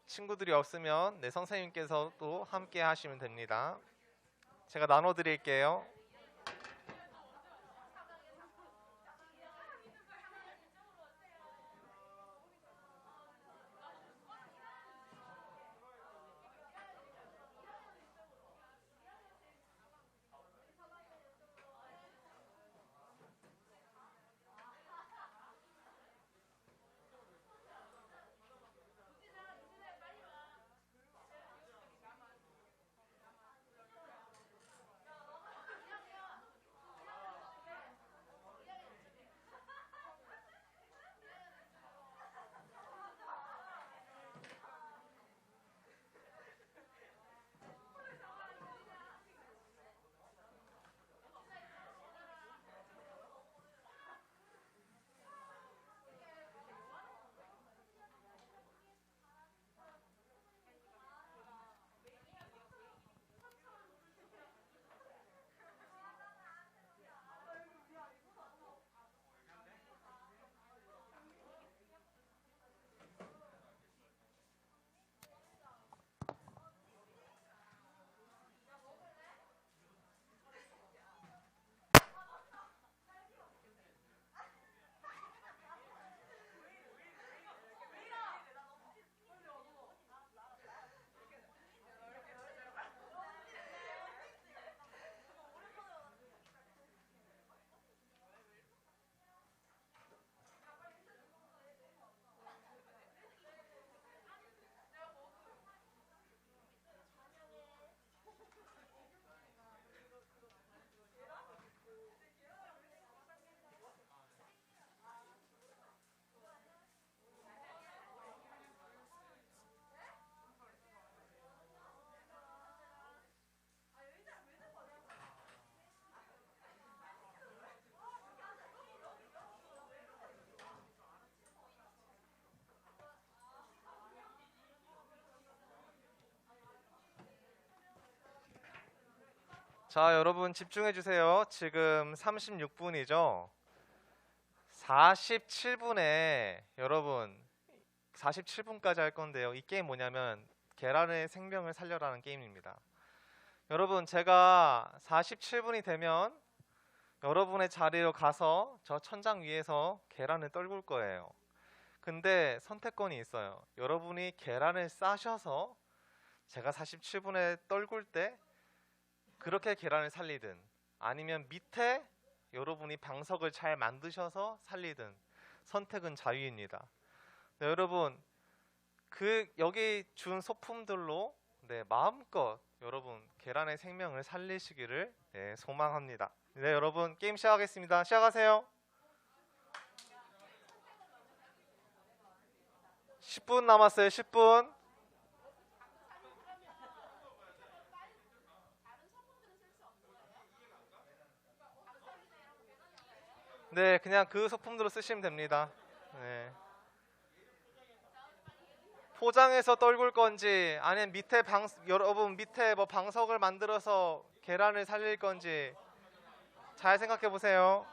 B: 친구들이 없으면 선생님께서도 함께 하시면 됩니다. 제가 나눠 드릴게요. 자, 여러분 집중해 주세요. 지금 36분이죠. 47분에 여러분 47분까지 할 건데요. 이 게임 뭐냐면 계란의 생명을 살려라는 게임입니다. 여러분, 제가 47분이 되면 여러분의 자리로 가서 저 천장 위에서 계란을 떨굴 거예요. 근데 선택권이 있어요. 여러분이 계란을 싸셔서 제가 47분에 떨굴 때 그렇게 계란을 살리든, 아니면 밑에 여러분이 방석을 잘 만드셔서 살리든, 선택은 자유입니다. 네, 여러분, 여기 준 소품들로 마음껏 여러분 계란의 생명을 살리시기를 소망합니다. 네, 여러분 게임 시작하겠습니다. 시작하세요. 10분 남았어요. 10분. 네, 그냥 그 소품들로 쓰시면 됩니다. 네. 포장해서 떨굴 건지, 아니면 여러분 밑에 뭐 방석을 만들어서 계란을 살릴 건지 잘 생각해 보세요.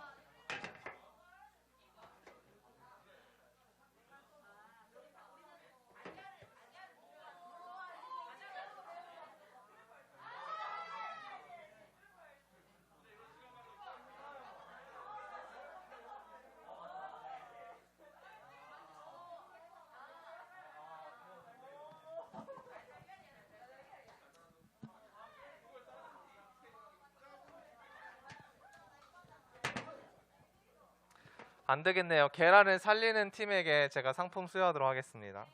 B: 안 되겠네요. 계란을 살리는 팀에게 제가 상품 수여하도록 하겠습니다.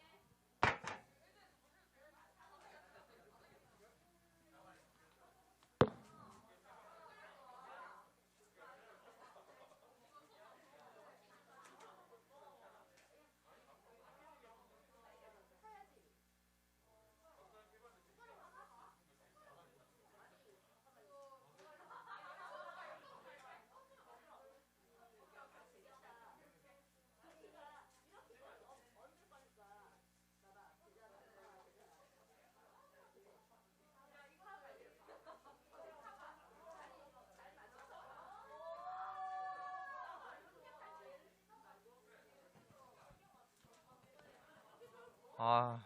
B: 아,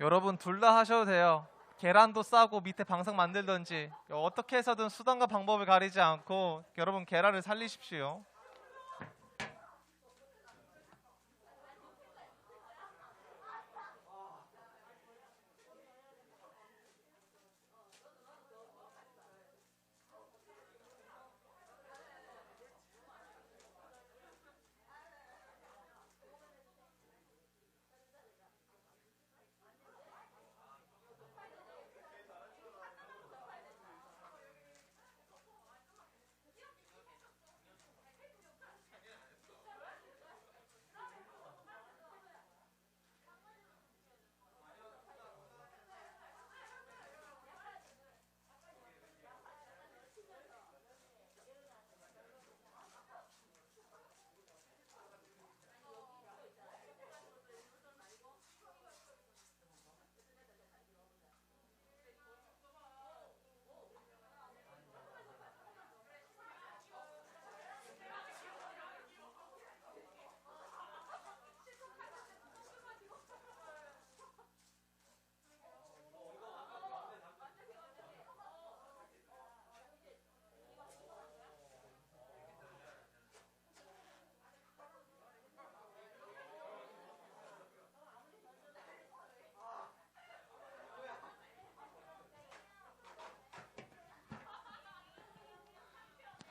B: 여러분 둘 다 하셔도 돼요. 계란도 싸고 밑에 방석 만들던지 어떻게 해서든 수단과 방법을 가리지 않고 여러분 계란을 살리십시오.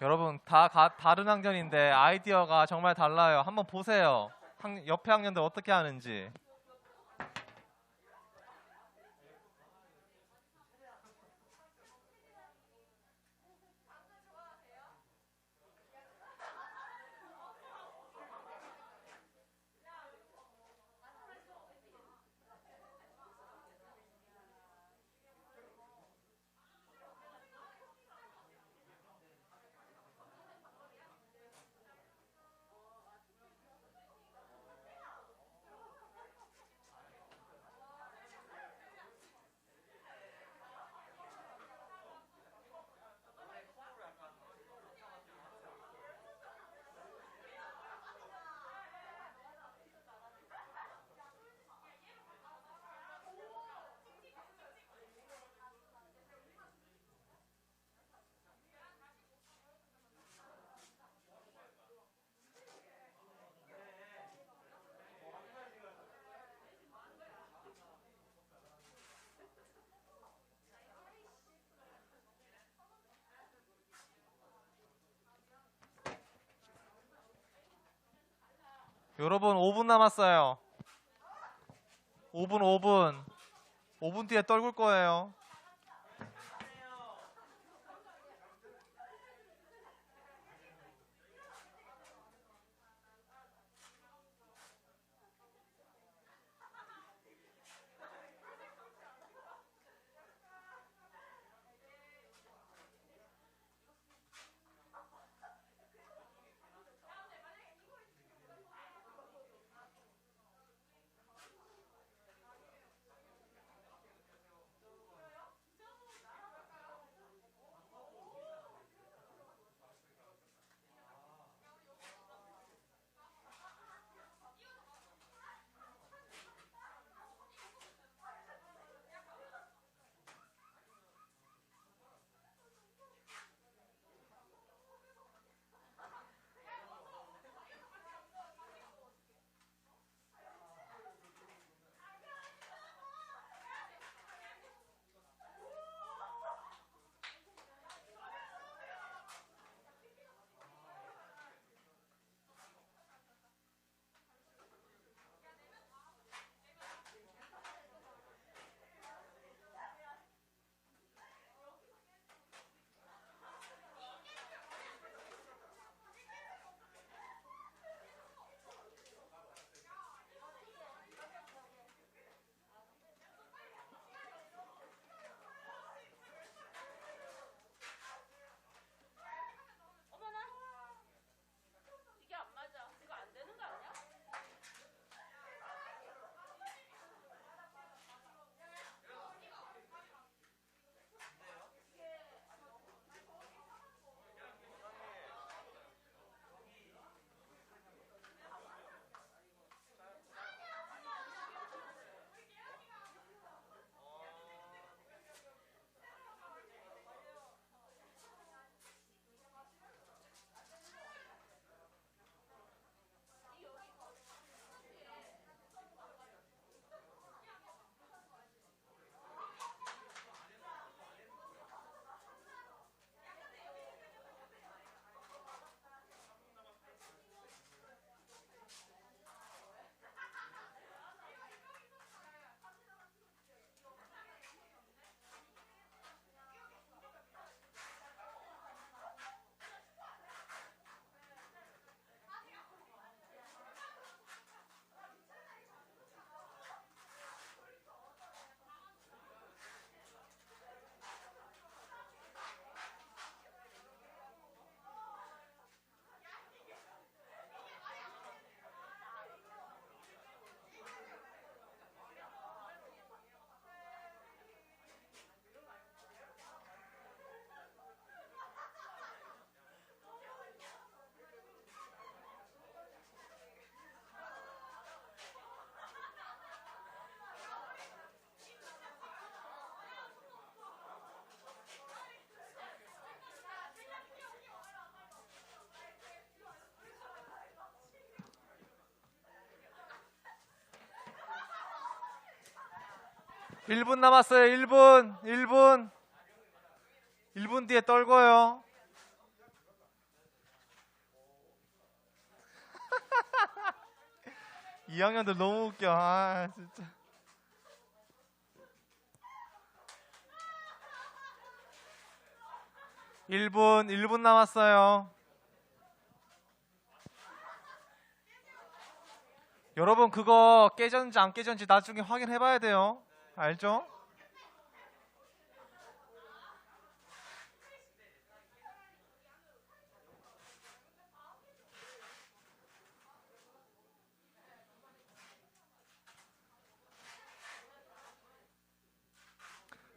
B: 여러분 다른 학년인데 아이디어가 정말 달라요. 한번 보세요. 옆에 학년들 어떻게 하는지. 여러분 5분 남았어요. 5분 5분. 5분 뒤에 떨굴 거예요. 일 분 남았어요. 1분 뒤에 떨궈요. 이 학년들 너무 웃겨. 아, 진짜. 일 분 남았어요. 여러분 그거 깨졌는지 안 깨졌는지 나중에 확인해 봐야 돼요. 알죠?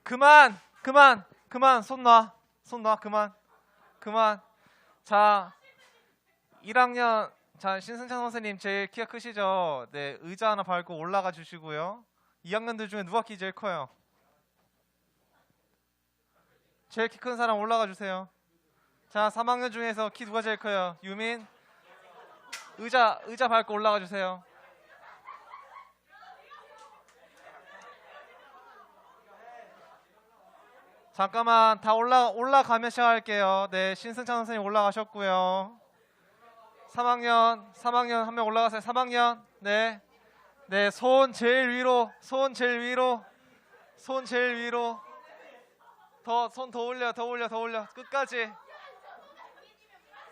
B: 그만 손 놔 그만. 자 1학년 자 신승찬 선생님 제일 키가 크시죠? 네, 의자 하나 밟고 올라가 주시고요. 2학년들 중에 누가 키 제일 커요? 제일 키 큰 사람 올라가 주세요. 자 3학년 중에서 키 누가 제일 커요? 유민 의자 밟고 올라가 주세요. 잠깐만 다 올라가면 시작할게요. 네, 신승찬 선생님 올라가셨고요. 3학년 한 명 올라가세요. 3학년. 네. 네, 손 제일 위로. 손 제일 위로. 손 제일 위로. 손 더 올려. 더 올려. 끝까지.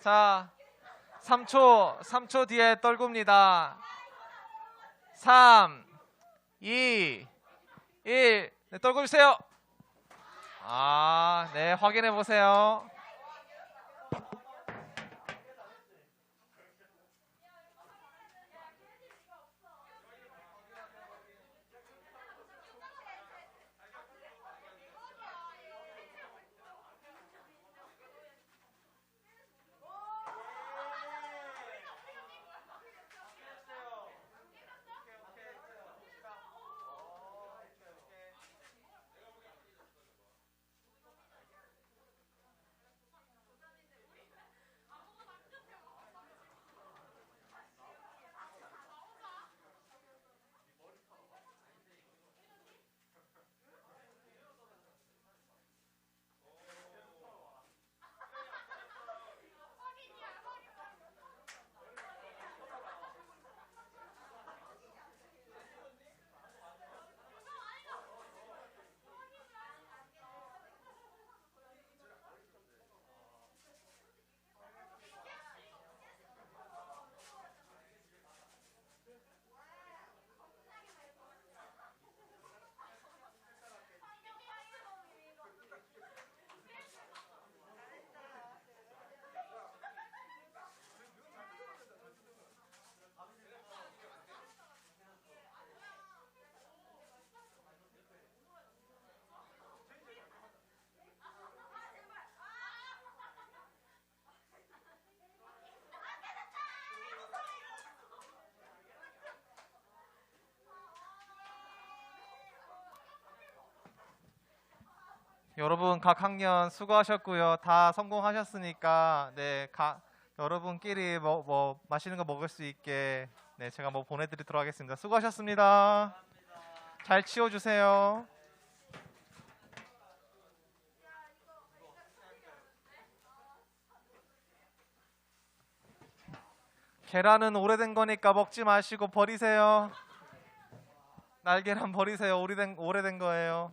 B: 자, 3초 뒤에 떨굽니다. 3, 2, 1. 네, 떨고 주세요. 네, 확인해 보세요. 여러분 각 학년 수고하셨고요. 다 성공하셨으니까 네, 여러분끼리 뭐 맛있는 거 먹을 수 있게 네, 제가 뭐 보내드리도록 하겠습니다. 수고하셨습니다. 잘 치워주세요. 계란은 오래된 거니까 먹지 마시고 버리세요. 날계란 버리세요. 오래된 거예요.